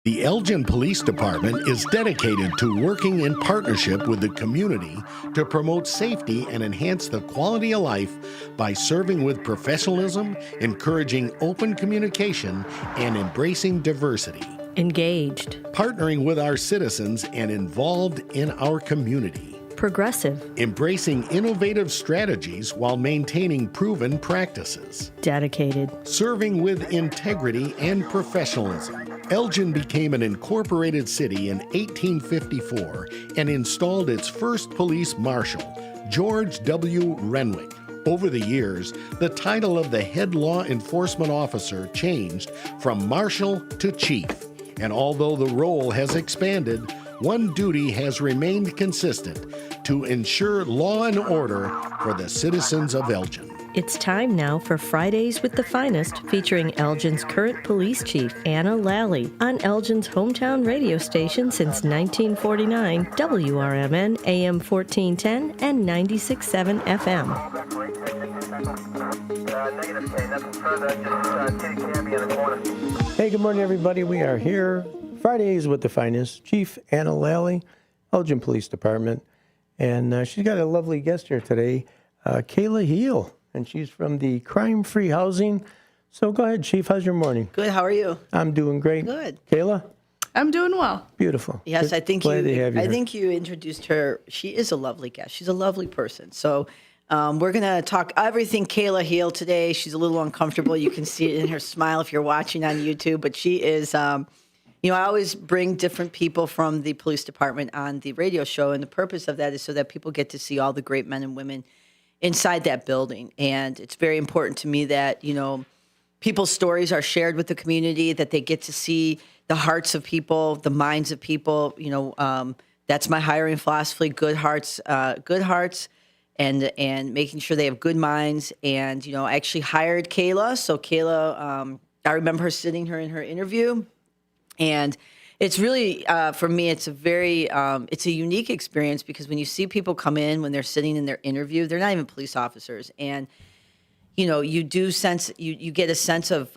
The Elgin Police Department is dedicated to working in partnership with the community to promote safety and enhance the quality of life by serving with professionalism, encouraging open communication, and embracing diversity. Engaged. Partnering with our citizens and involved in our community. Progressive. Embracing innovative strategies while maintaining proven practices. Dedicated. Serving with integrity and professionalism. Elgin became an incorporated city in 1854 and installed its first police marshal, George W. Renwick. Over the years, the title of the head law enforcement officer changed from marshal to chief. And although the role has expanded, one duty has remained consistent: to ensure law and order for the citizens of Elgin. It's time now for Fridays with the Finest, featuring Elgin's current police chief, Anna Lally, on Elgin's hometown radio station since 1949, WRMN AM 1410 and 96.7 FM. Hey, good morning, everybody. We are here, Fridays with the Finest. Chief Anna Lally, Elgin Police Department. And she's got a lovely guest here today, Kayla Heel. And she's from the Crime-Free Housing. So go ahead, Chief. How's your morning? Good. How are you? I'm doing great. Good. Kayla? I'm doing well. Beautiful. Yes, Good. I think Glad to have you I here. think you introduced her. She is a lovely guest. She's a lovely person. So we're going to talk everything Kayla Heel today. She's a little uncomfortable. You can see it in her smile if you're watching on YouTube. But she is, I always bring different people from the police department on the radio show. And the purpose of that is so that people get to see all the great men and women inside that building. And it's very important to me that, people's stories are shared with the community, that they get to see the hearts of people, the minds of people. That's my hiring philosophy: good hearts, and making sure they have good minds. And, I actually hired Kayla. So Kayla, I remember her sitting her in her interview, and it's really, for me, it's a unique experience, because when you see people come in, when they're sitting in their interview, they're not even police officers. And, you do sense, you get a sense of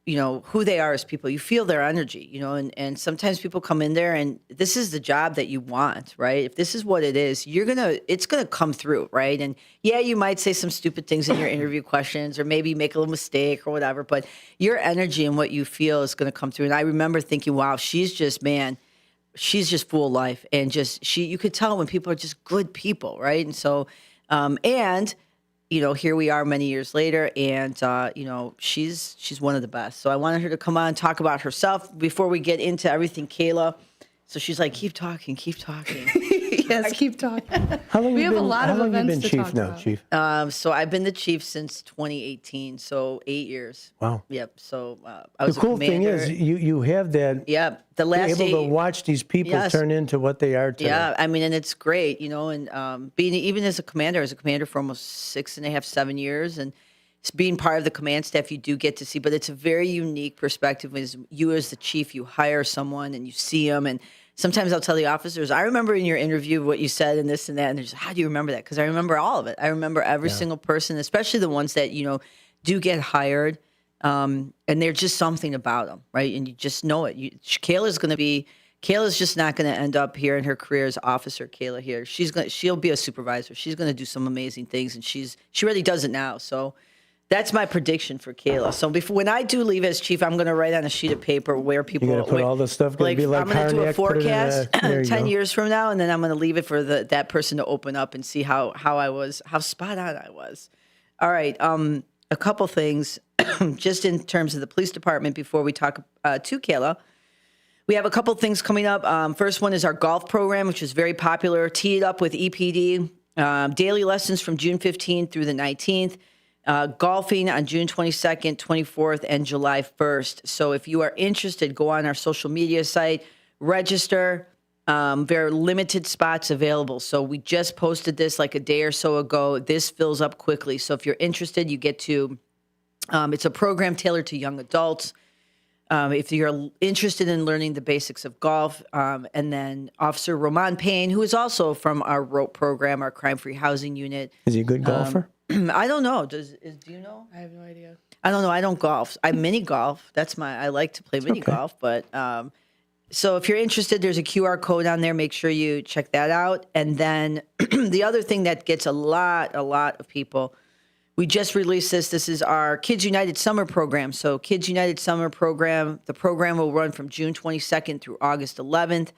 who they are as people. You feel their energy, and sometimes people come in there and this is the job that you want, right? If this is what it is, it's going to come through, right? And yeah, you might say some stupid things in your interview questions, or maybe make a little mistake or whatever, but your energy and what you feel is going to come through. And I remember thinking, wow, she's just full of life, and you could tell when people are just good people, right? And so, here we are many years later, and, she's one of the best. So I wanted her to come on and talk about herself before we get into everything, Kayla. So she's like, keep talking. Yes, keep talking. How long We you have a been, lot how of long you events been to chief talk now, about. Chief? So I've been the chief since 2018, so 8 years. Wow. Yep. So I was The cool a thing commander. is you have that, Yeah, the you're last able 8 to watch these people Yes. turn into what they are today. Yeah, I mean, and it's great, and being even as a commander for almost 6.5, 7 years, and being part of the command staff, you do get to see, but it's a very unique perspective. As you as the chief, you hire someone and you see them, and sometimes I'll tell the officers, I remember in your interview what you said and this and that, and they're just, how do you remember that? Because I remember all of it. I remember every single person, especially the ones that, do get hired, and there's just something about them, right? And you just know it. Kayla's just not going to end up here in her career as officer. Kayla here, she'll be a supervisor. She's going to do some amazing things, and she really does it now. So that's my prediction for Kayla. So when I do leave as chief, I'm going to write on a sheet of paper where people. You're going to put all the stuff. Gonna be like I'm going to do a Harnack, put it in forecast there you 10 go. years from now, and then I'm going to leave it for that person to open up and see how spot on I was. All right, a couple things, just in terms of the police department before we talk to Kayla. We have a couple things coming up. First one is our golf program, which is very popular. Tee it up with EPD. Daily lessons from June 15th through the 19th. Golfing on June 22nd, 24th, and July 1st. So if you are interested, go on our social media site, register. There are limited spots available. So we just posted this like a day or so ago. This fills up quickly. So if you're interested, you get to, it's a program tailored to young adults. If you're interested in learning the basics of golf, and then Officer Roman Payne, who is also from our ROPE program, our crime-free housing unit. Is he a good golfer? I don't know. Do you know? I have no idea. I don't know. I don't golf. I mini golf. I like to play mini okay. golf, but So if you're interested, there's a QR code on there. Make sure you check that out. And then the other thing that gets a lot of people, we just released this. This is our Kids United Summer Program. So Kids United Summer Program, the program will run from June 22nd through August 11th.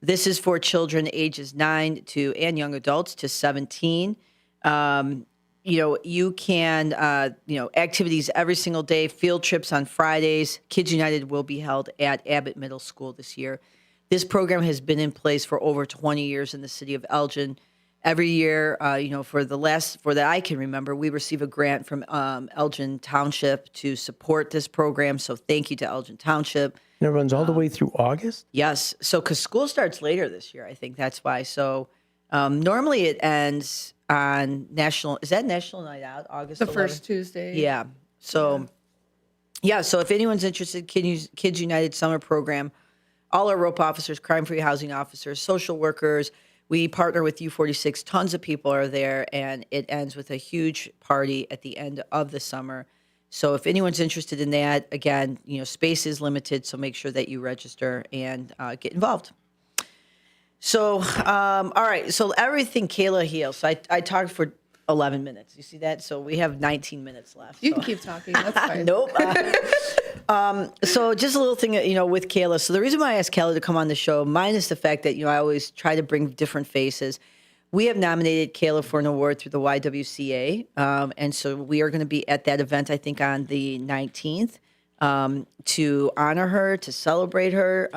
This is for children ages 9 to and young adults to 17. You can, activities every single day, field trips on Fridays. Kids United will be held at Abbott Middle School this year. This program has been in place for over 20 years in the city of Elgin. Every year, for that I can remember, we receive a grant from Elgin Township to support this program. So thank you to Elgin Township. And it runs all the way through August? Yes. So because school starts later this year, I think that's why. So normally it ends on National Night Out, August The 11th? first Tuesday. Yeah. So, so if anyone's interested, Kids United Summer Program, all our rope officers, crime-free housing officers, social workers, we partner with U46. Tons of people are there, and it ends with a huge party at the end of the summer. So if anyone's interested in that, again, space is limited, so make sure that you register and get involved. So, all right. So everything Kayla heals. So I talked for 11 minutes. You see that? So we have 19 minutes left. You so. can keep talking. That's fine. Nope. So just a little thing, with Kayla. So the reason why I asked Kayla to come on the show, minus the fact that, I always try to bring different faces. We have nominated Kayla for an award through the YWCA. And so we are going to be at that event, I think, on the 19th. To honor her, to celebrate her.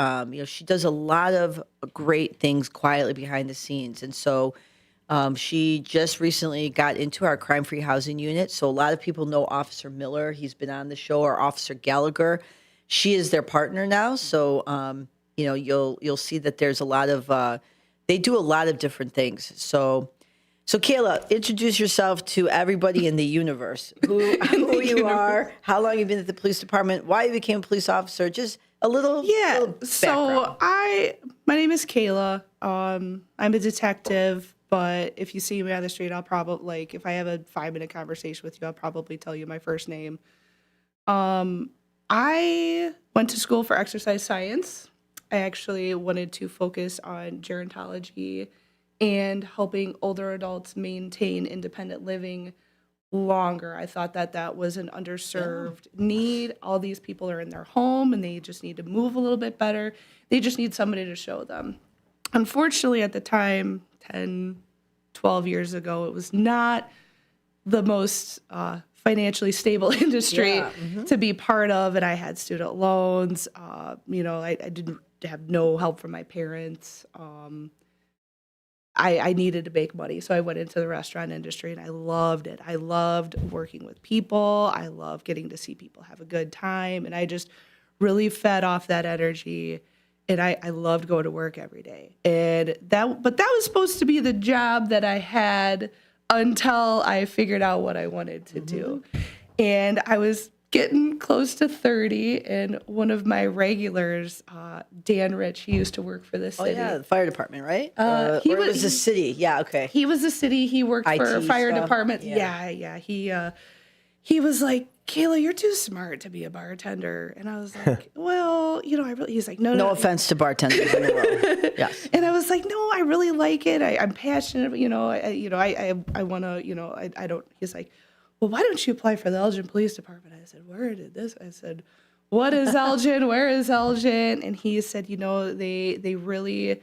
She does a lot of great things quietly behind the scenes. And so she just recently got into our crime-free housing unit. So a lot of people know Officer Miller. He's been on the show, or Officer Gallagher. She is their partner now. So, you'll see that there's a lot of, they do a lot of different things. So Kayla, introduce yourself to everybody in the universe. Who you are, how long you've been at the police department, why you became a police officer, just a little background. So my name is Kayla. I'm a detective, but if you see me on the street, I'll probably, if I have a 5-minute conversation with you, I'll probably tell you my first name. I went to school for exercise science. I actually wanted to focus on gerontology and helping older adults maintain independent living longer. I thought that was an underserved need. All these people are in their home and they just need to move a little bit better. They just need somebody to show them. Unfortunately, at the time, 10, 12 years ago, it was not the most financially stable industry to be part of. And I had student loans. I didn't have no help from my parents. I needed to make money. So I went into the restaurant industry and I loved it. I loved working with people. I loved getting to see people have a good time. And I just really fed off that energy. And I loved going to work every day. But that was supposed to be the job that I had until I figured out what I wanted to do. And I was getting close to 30, and one of my regulars, Dan Rich, he used to work for the city. Oh, yeah, the fire department, right? He was the city. Yeah, okay. He was the city. He worked for IT fire stuff. department. Yeah. Yeah. He was like, Kayla, you're too smart to be a bartender. And I was like, well, he's like, no. No offense to bartenders in the world. Yes. And I was like, no, I really like it. I'm passionate. I want to, I don't. He's like, well, why don't you apply for the Elgin Police Department? I said, where did this? I said, what is Elgin? Where is Elgin? And he said, they really,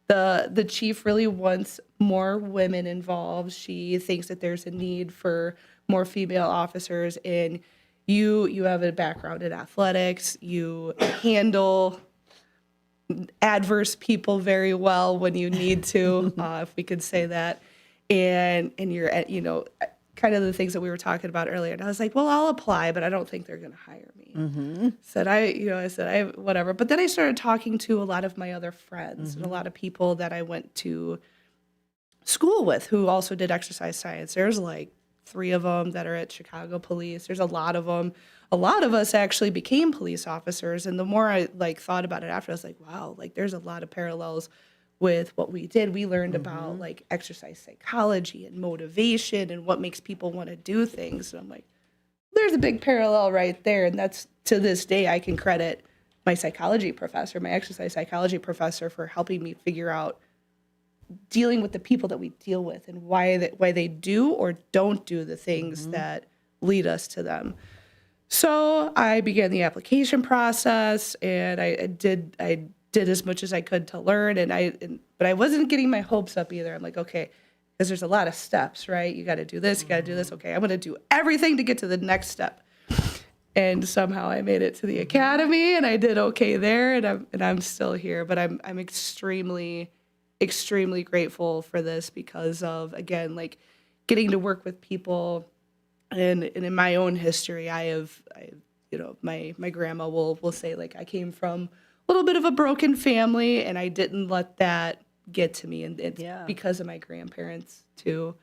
the chief really wants more women involved. She thinks that there's a need for more female officers, and you have a background in athletics. You handle adverse people very well when you need to, if we could say that. And you're at, kind of the things that we were talking about earlier. And I was like, well, I'll apply, but I don't think they're going to hire me. Said I whatever. But then I started talking to a lot of my other friends and a lot of people that I went to school with who also did exercise science. There's like 3 of them that are at Chicago Police. There's a lot of them. A lot of us actually became police officers. And the more I thought about it after, I was like, wow, there's a lot of parallels with what we did. We learned about exercise psychology and motivation and what makes people want to do things. And I'm like, there's a big parallel right there. And that's, to this day, I can credit my psychology professor, my exercise psychology professor, for helping me figure out dealing with the people that we deal with and why they do or don't do the things that lead us to them. So I began the application process, and I did as much as I could to learn, but I wasn't getting my hopes up either. I'm like, okay, because there's a lot of steps, right? You got to do this, you got to do this. Okay, I'm going to do everything to get to the next step. And somehow I made it to the academy, and I did okay there, and I'm still here. But I'm extremely, extremely grateful for this because of, again, like getting to work with people. And in my own history, my grandma will say, like, I came from a little bit of a broken family, and I didn't let that get to me, and it's because of my grandparents too.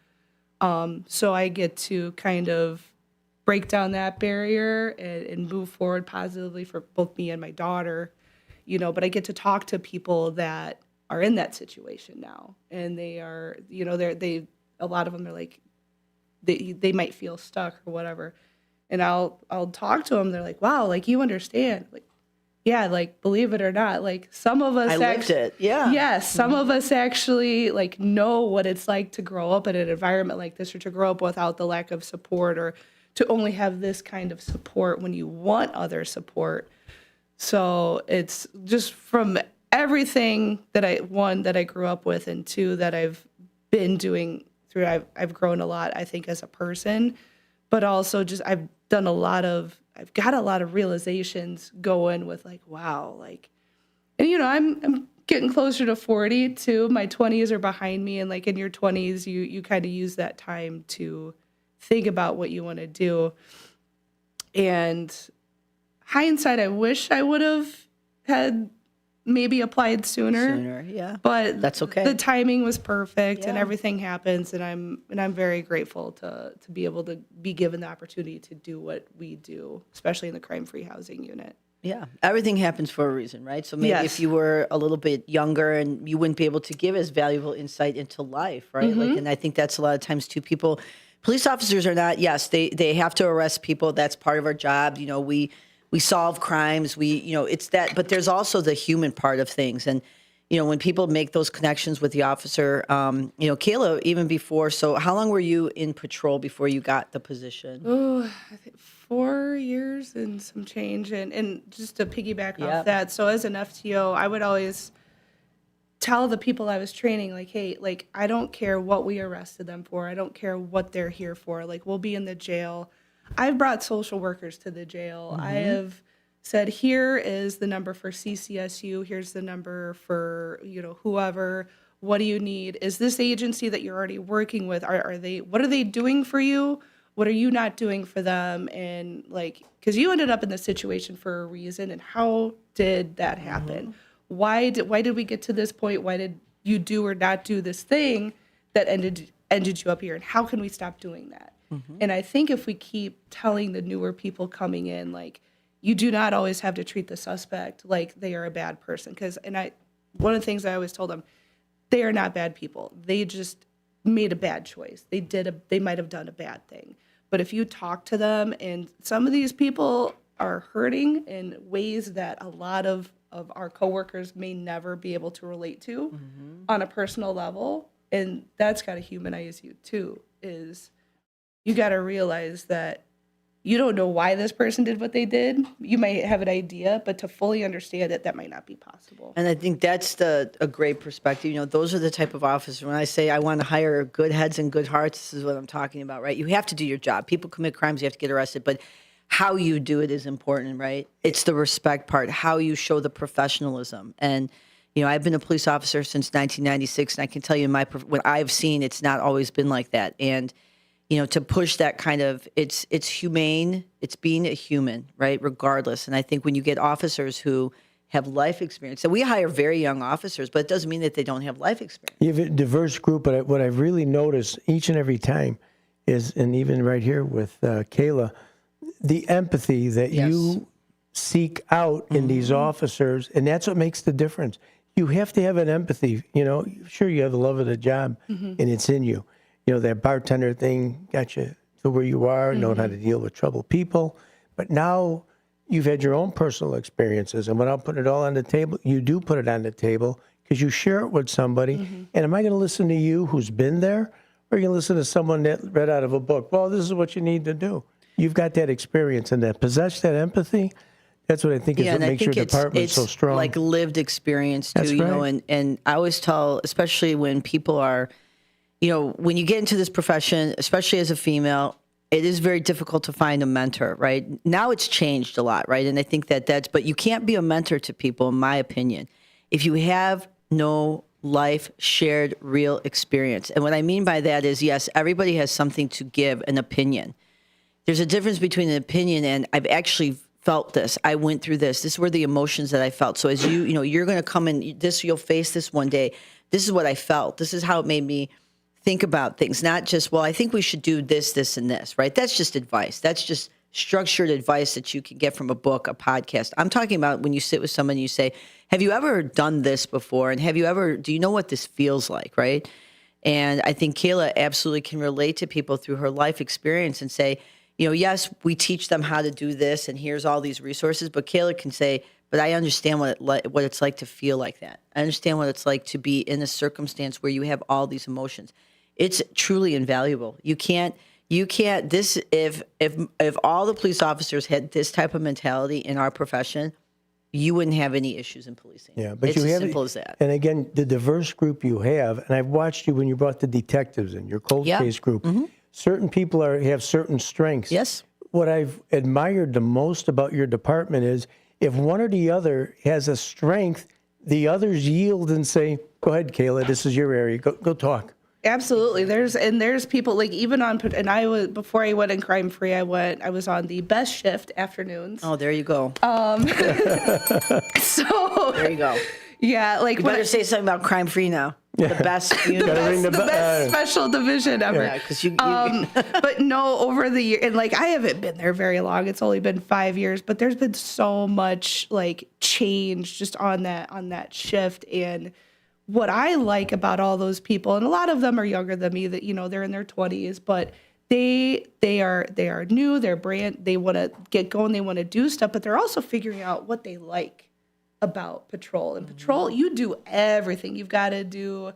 So I get to kind of break down that barrier and move forward positively for both me and my daughter, but I get to talk to people that are in that situation now, and they are, a lot of them are like, they might feel stuck or whatever. And I'll talk to them. They're like, wow, like, you understand. Like, yeah, like, believe it or not, like, some of us I lived it. Yeah. Yes, some of us actually, like, know what it's like to grow up in an environment like this, or to grow up without the lack of support, or to only have this kind of support when you want other support. So it's just from everything that I grew up with, and two, that I've been doing through, I've grown a lot, I think, as a person, but also just I've got a lot of realizations going with, like, wow, like, and I'm getting closer to 40 too. My 20s are behind me, and like in your 20s, you kind of use that time to think about what you want to do. And hindsight, I wish I would have had maybe applied sooner. Yeah. But that's okay. The timing was perfect, and Yeah. everything happens, and I'm very grateful to be able to be given the opportunity to do what we do, especially in the crime-free housing unit. Yeah, everything happens for a reason, right? So maybe if you were a little bit younger, and you wouldn't be able to give as valuable insight into life, right? Like, and I think that's a lot of times too. Police officers are not. Yes, they have to arrest people. That's part of our job. We solve crimes. It's that. But there's also the human part of things, and when people make those connections with the officer, Kayla, even before. So how long were you in patrol before you got the position? Oh, I think 4 years and some change. And just to piggyback off that, so as an FTO, I would always tell the people I was training, like, hey, like, I don't care what we arrested them for. I don't care what they're here for. Like, we'll be in the jail. I've brought social workers to the jail. I have said, here is the number for CCSU. Here's the number for, whoever. What do you need? Is this agency that you're already working with, what are they doing for you? What are you not doing for them? And, like, because you ended up in this situation for a reason, and how did that happen? Why did we get to this point? Why did you do or not do this thing that ended you up here? And how can we stop doing that? And I think if we keep telling the newer people coming in, like, you do not always have to treat the suspect like they are a bad person. One of the things I always told them, they are not bad people. They just made a bad choice. They might have done a bad thing. But if you talk to them, and some of these people are hurting in ways that a lot of our coworkers may never be able to relate to on a personal level, and that's got to humanize you too, is you got to realize that you don't know why this person did what they did. You might have an idea, but to fully understand it, that might not be possible. And I think that's a great perspective. Those are the type of officers. When I say I want to hire good heads and good hearts, this is what I'm talking about, right? You have to do your job. People commit crimes, you have to get arrested, but how you do it is important, right? It's the respect part, how you show the professionalism. And, I've been a police officer since 1996, and I can tell you what I've seen, it's not always been like that. And to push that kind of, it's humane, it's being a human, right, regardless. And I think when you get officers who have life experience, and we hire very young officers, but it doesn't mean that they don't have life experience. You have a diverse group, but what I've really noticed each and every time is, and even right here with Kayla, the empathy that you seek out in these officers, and that's what makes the difference. You have to have an empathy. Sure, you have the love of the job, and it's in you. That bartender thing got you to where you are, knowing how to deal with troubled people. But now, you've had your own personal experiences. And without putting it all on the table, you do put it on the table because you share it with somebody. And am I going to listen to you who's been there, or are you going to listen to someone that read out of a book? Well, this is what you need to do. You've got that experience and that possess that empathy. That's what I think is what makes your department so strong. Like lived experience too, That's you know, right. and I always tell, especially when people are, you know, when you get into this profession, especially as a female, it is very difficult to find a mentor, right? Now it's changed a lot, right? And I think but you can't be a mentor to people, in my opinion, if you have no life shared real experience. And what I mean by that is, yes, everybody has something to give, an opinion. There's a difference between an opinion and I've actually felt this. I went through this. This were the emotions that I felt. So as you know, you're going to come in this, you'll face this one day. This is what I felt. This is how it made me think about things, not just, well, I think we should do this, this, and this, right? That's just advice. That's just structured advice that you can get from a book, a podcast. I'm talking about when you sit with someone and you say, have you ever done this before? And do you know what this feels like, right? And I think Kayla absolutely can relate to people through her life experience and say, you know, yes, we teach them how to do this and here's all these resources, but Kayla can say, but I understand what it's like to feel like that. I understand what it's like to be in a circumstance where you have all these emotions. It's truly invaluable. You can't this, if all the police officers had this type of mentality in our profession, you wouldn't have any issues in policing. Yeah, but it's you as have, simple as that. And again, the diverse group you have, and I've watched you when you brought the detectives in, your cold case group. Certain people have certain strengths. Yes. What I've admired the most about your department is if one or the other has a strength, the others yield and say, go ahead, Kayla, this is your area. Go talk. Absolutely. There's people like even on, and I was, before I went in crime free, I was on the best shift afternoons. Oh, there you go. So There you go. yeah, like You better say something about crime free now. The best unit. Gotta ring the best special division ever. Yeah, because you But no, over the year, and like I haven't been there very long. It's only been 5 years, but there's been so much like change just on that shift. And what I like about all those people, and a lot of them are younger than me, that you know they're in their 20s, but they are new, they're brand, they want to get going, they want to do stuff, but they're also figuring out what they like about patrol. And patrol, you do everything. You've got to do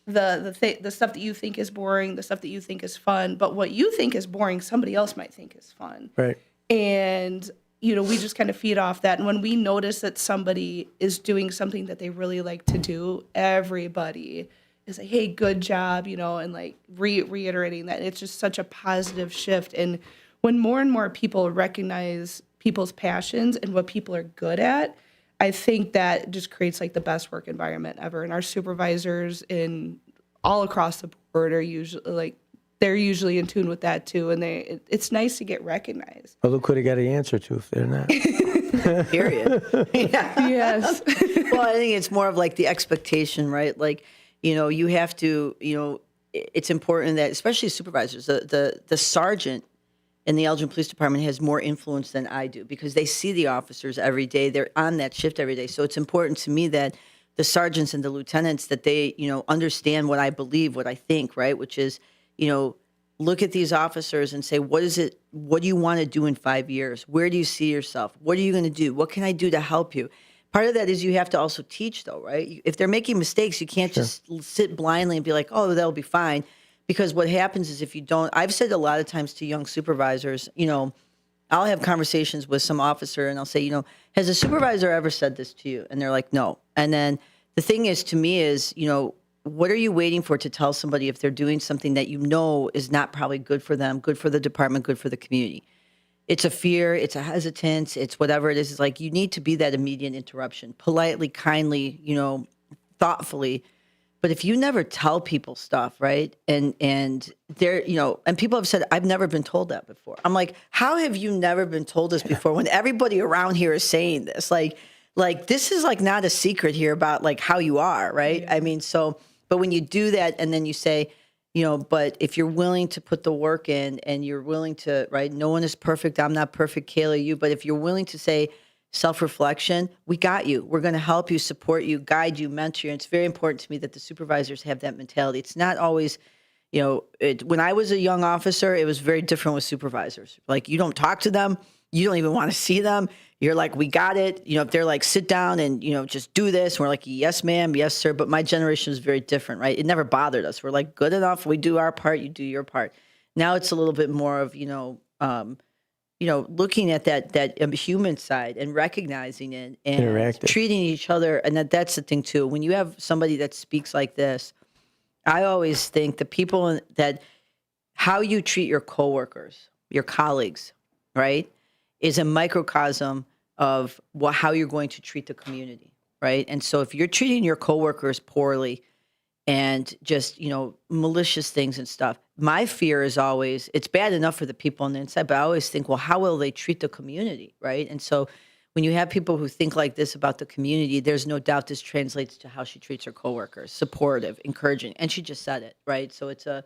the stuff that you think is boring, the stuff that you think is fun, but what you think is boring, somebody else might think is fun. Right. And you know, we just kind of feed off that. And when we notice that somebody is doing something that they really like to do, everybody is like, hey, good job, you know, and like reiterating that. It's just such a positive shift. And when more and more people recognize people's passions and what people are good at, I think that just creates like the best work environment ever. And our supervisors in all across the board are usually like, they're usually in tune with that too. And it's nice to get recognized. Well, look what they got to answer to if they're not. period. Yeah. Yes. Well, I think it's more of like the expectation, right? Like, you know, you have to, you know, it's important that, especially supervisors, the sergeant in the Elgin Police Department has more influence than I do because they see the officers every day. They're on that shift every day. So it's important to me that the sergeants and the lieutenants, that they, you know, understand what I believe, what I think, right? Which is, you know, look at these officers and say, what do you want to do in 5 years? Where do you see yourself? What are you going to do? What can I do to help you? Part of that is you have to also teach, though, right? If they're making mistakes, you can't just sit blindly and be like, oh, they'll be fine. Because what happens is if you don't, I've said a lot of times to young supervisors, you know, I'll have conversations with some officer and I'll say, you know, has a supervisor ever said this to you? And they're like, no. And then the thing is, to me is, you know, what are you waiting for to tell somebody if they're doing something that you know is not probably good for them, good for the department, good for the community? It's a fear, it's a hesitance, it's whatever it is. It's like you need to be that immediate interruption, politely, kindly, you know, thoughtfully. But if you never tell people stuff, right? And they're, you know, and people have said, I've never been told that before. I'm like, how have you never been told this before when everybody around here is saying this? Like this is like not a secret here about like how you are, right? Yeah. I mean, so, but when you do that and then you say, you know, but if you're willing to put the work in and you're willing to, right? No one is perfect. I'm not perfect, Kayla, you. But if you're willing to say self-reflection, we got you. We're going to help you, support you, guide you, mentor you. And it's very important to me that the supervisors have that mentality. It's not always, you know, when I was a young officer, it was very different with supervisors. Like you don't talk to them. you don't even want to see them. You're like, we got it. If they're like, sit down and, just do this. And we're like, yes, ma'am. Yes, sir. But my generation is very different, right? It never bothered us. We're like, good enough. We do our part. You do your part. Now it's a little bit more of, looking at that human side and recognizing it and Interactive. treating each other. And that's the thing too. When you have somebody that speaks like this, I always think the people that how you treat your coworkers, your colleagues, right, is a microcosm of how you're going to treat the community, right? And so if you're treating your coworkers poorly and just, malicious things and stuff, my fear is always, it's bad enough for the people on the inside, but I always think, well, how will they treat the community, right? And so when you have people who think like this about the community, there's no doubt this translates to how she treats her coworkers, supportive, encouraging. And she just said it, right? So it's And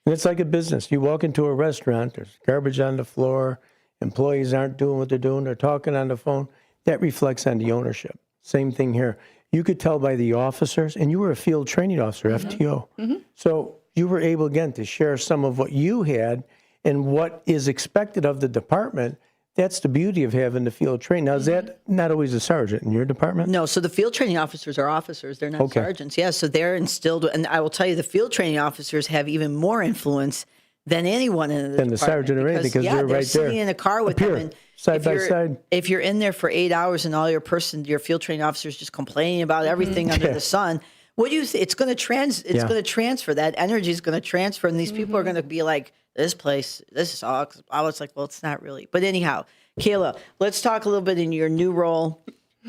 it's like a business. You walk into a restaurant, there's garbage on the floor, employees aren't doing what they're doing, they're talking on the phone. That reflects on the ownership. Same thing here. You could tell by the officers, and you were a field training officer, FTO. So you were able, again, to share some of what you had and what is expected of the department. That's the beauty of having the field training. Now, is that not always a sergeant in your department? no. So the field training officers are officers. They're not Okay. sergeants. Yeah. So they're instilled. And I will tell you, the field training officers have even more influence than anyone in the Than the department, sergeant or anything, because they're right there. sitting in a car with Up here, them. And side if by you're- side. If you're in there for 8 hours and all your field training officers just complaining about everything under the sun, what do you think? It's going to Yeah. going to transfer. That energy is going to transfer, and these people are going to be like, this place, this is all. I was like, well, it's not really. But anyhow, Kayla, let's talk a little bit in your new role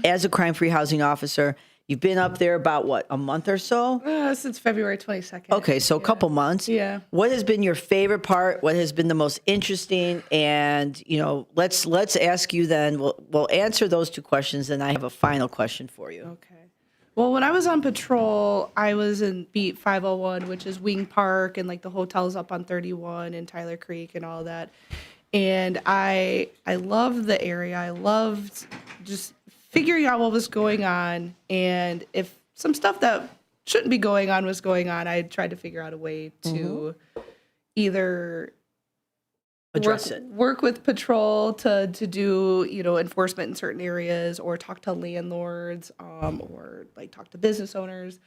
as a crime-free housing officer. You've been up there about, what, a month or so? Since February 22nd. Okay, so a couple months. Yeah. What has been your favorite part? What has been the most interesting? And, let's ask you then, we'll answer those two questions, and I have a final question for you. Okay. Well, when I was on patrol, I was in beat 501, which is Wing Park and like the hotels up on 31 and Tyler Creek and all that. And I loved the area. I loved just figuring out what was going on. And if some stuff that shouldn't be going on was going on, I tried to figure out a way to either Address it. work with patrol to do enforcement in certain areas, or talk to landlords, or like talk to business owners.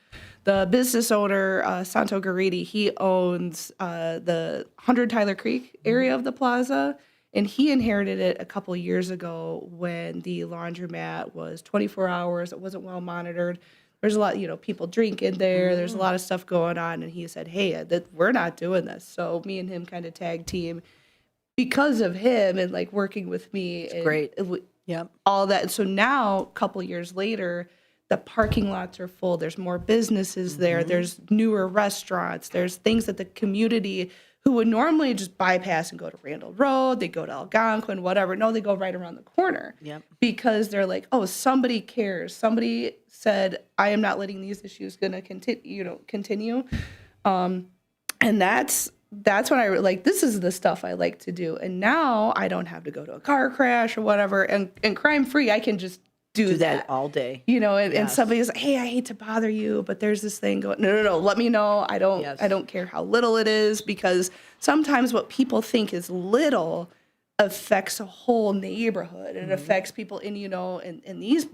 The business owner, Santo Garidi, he owns the 100 Tyler Creek area of the plaza, and he inherited it a couple years ago when the laundromat was 24 hours. It wasn't well monitored. There's a lot, people drinking there. There's a lot of stuff going on, and he said, "Hey, we're not doing this." So me and him kind of tag team. Because of him and like working with me, and Great. Yep. all that. And so now, a couple years later, the parking lots are full. There's more businesses there. There's newer restaurants. There's things that the community who would normally just bypass and go to Randall Road, they go to Algonquin, whatever. No, they go right around the corner. Yep. Because they're like, oh, somebody cares. Somebody said, I am not letting these issues gonna continue. And that's when I like, this is the stuff I like to do. And now I don't have to go to a car crash or whatever. And crime free, I can just do that all day. And Yes. somebody's like, hey, I hate to bother you, but there's this thing going. No. Let me know. I don't care how little it is, because sometimes what people think is little affects a whole neighborhood. It affects people in, and these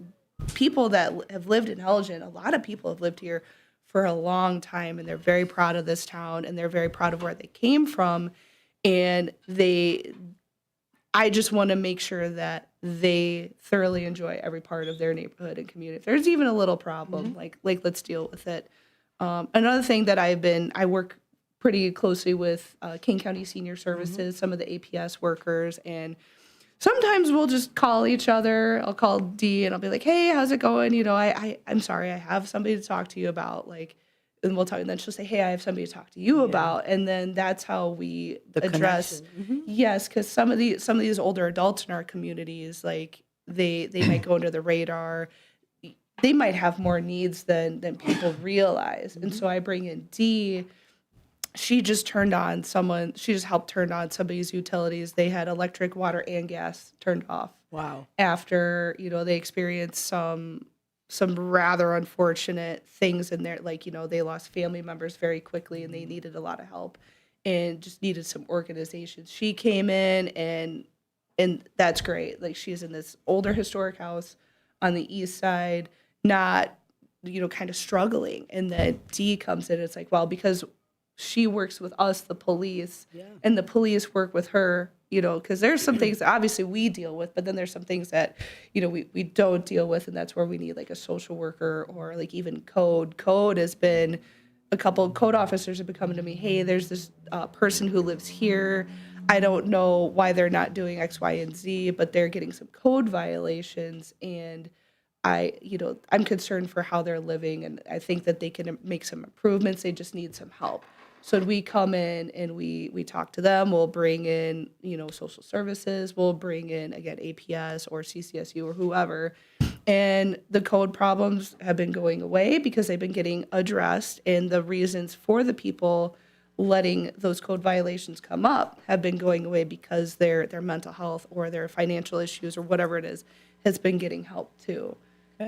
people that have lived in Elgin, a lot of people have lived here for a long time, and they're very proud of this town, and they're very proud of where they came from. And I just want to make sure that they thoroughly enjoy every part of their neighborhood and community. If there's even a little problem, like let's deal with it. Another thing that I work pretty closely with King County Senior Services, some of the APS workers, and sometimes we'll just call each other. I'll call Dee and I'll be like, hey, how's it going? I'm sorry, I have somebody to talk to you about, and we'll talk, and then she'll say, hey, I have somebody to talk to you about. And then that's how we address. Yes, because some of these older adults in our communities, like they might go under the radar. They might have more needs than people realize. And so I bring in Dee. She just helped turn on somebody's utilities. They had electric, water, and gas turned off. Wow. After, they experienced some rather unfortunate things in there. Like, they lost family members very quickly, and they needed a lot of help and just needed some organization. She came in and and that's great. Like, she's in this older historic house on the east side, not, kind of struggling. And then D comes in. It's like, well, because she works with us, the police, and the police work with her, because there's some things that obviously we deal with, but then there's some things that, we don't deal with. And that's where we need like a social worker or like even code. Code has been, a couple of code officers have been coming to me, hey, there's this person who lives here. I don't know why they're not doing X, Y, and Z, but they're getting some code violations. And I'm concerned for how they're living. And I think that they can make some improvements. They just need some help. So we come in and we talk to them. We'll bring in, social services. We'll bring in, again, APS or CCSU or whoever. And the code problems have been going away because they've been getting addressed. And the reasons for the people letting those code violations come up have been going away because their mental health or their financial issues or whatever it is has been getting help too.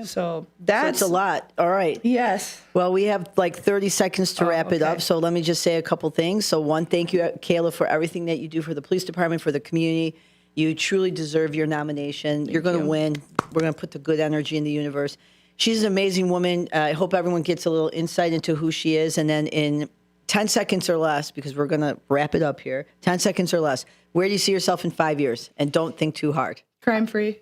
So that's a lot. All right. Yes. Well, we have like 30 seconds to wrap it up. So let me just say a couple things. So one, thank you, Kayla, for everything that you do for the police department, for the community. You truly deserve your nomination. You're going to win. We're going to put the good energy in the universe. She's an amazing woman. I hope everyone gets a little insight into who she is. And then in 10 seconds or less, because we're going to wrap it up here, 10 seconds or less, where do you see yourself in 5 years? And don't think too hard. Crime free.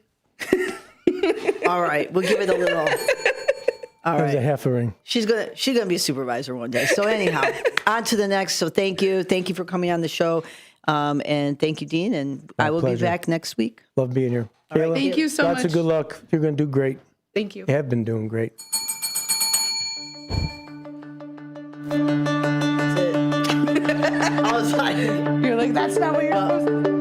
All right, we'll give it a little. All That was right. a half a ring. She's gonna be a supervisor one day. So anyhow, on to the next. So thank you for coming on the show, and thank you, Dean. And I will pleasure. be back next week. Love being here. All right, Kayla, Thank you so lots much. of good luck. You're going to do great. Thank you. You have been doing great. That's it. I was like, You're like, that's not what you're supposed to do.